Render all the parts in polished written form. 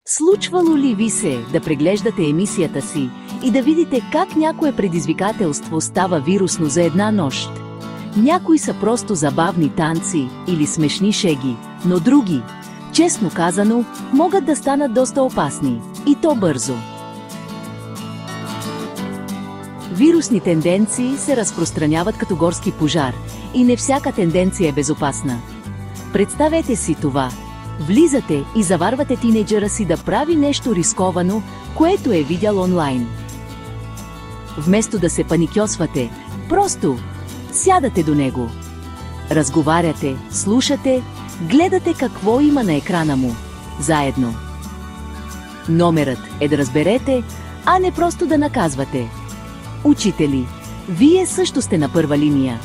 Случвало ли ви се да преглеждате емисията си и да видите как някое предизвикателство става вирусно за една нощ? Някои са просто забавни танци или смешни шеги, но други, честно казано, могат да станат доста опасни, и то бързо. Вирусни тенденции се разпространяват като горски пожар и не всяка тенденция е безопасна. Представете си това. Влизате и заварвате тинейджера си да прави нещо рисковано, което е видял онлайн. Вместо да се паникьосвате, просто сядате до него. Разговаряте, слушате, гледате какво има на екрана му. Заедно. Номерът е да разберете, а не просто да наказвате. Учители, вие също сте на първа линия.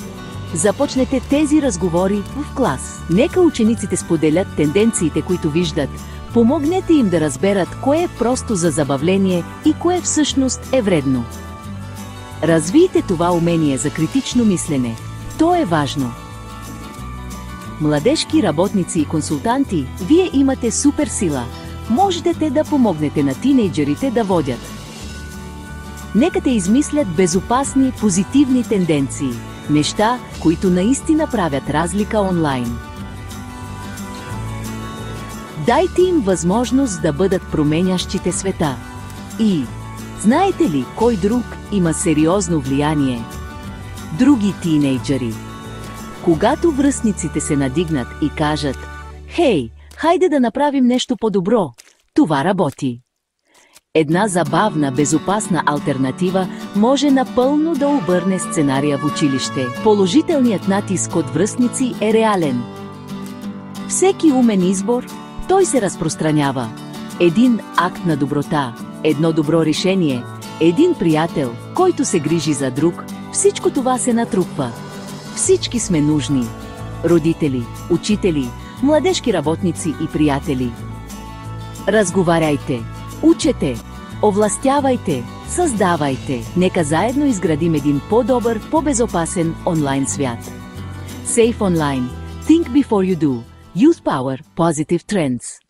Започнете тези разговори в клас. Нека учениците споделят тенденциите, които виждат. Помогнете им да разберат кое е просто за забавление и кое всъщност е вредно. Развийте това умение за критично мислене. То е важно. Младежки работници и консултанти, вие имате супер сила. Можете да помогнете на тинейджерите да водят. Нека те измислят безопасни, позитивни тенденции. Неща, които наистина правят разлика онлайн. Дайте им възможност да бъдат променящите света. И знаете ли кой друг има сериозно влияние? Други тинейджери. Когато връстниците се надигнат и кажат: „Хей, хайде да направим нещо по-добро“, това работи. Една забавна, безопасна алтернатива може напълно да обърне сценария в училище. Положителният натиск от връстници е реален. Всеки умен избор, той се разпространява. Един акт на доброта, едно добро решение, един приятел, който се грижи за друг, всичко това се натрупва. Всички сме нужни. Родители, учители, младежки работници и приятели. Разговаряйте, учете, овластявайте, създавайте. Нека заедно изградим един по-добър, по-безопасен онлайн свят. Safe Online. Think before you do. Use power. Positive trends.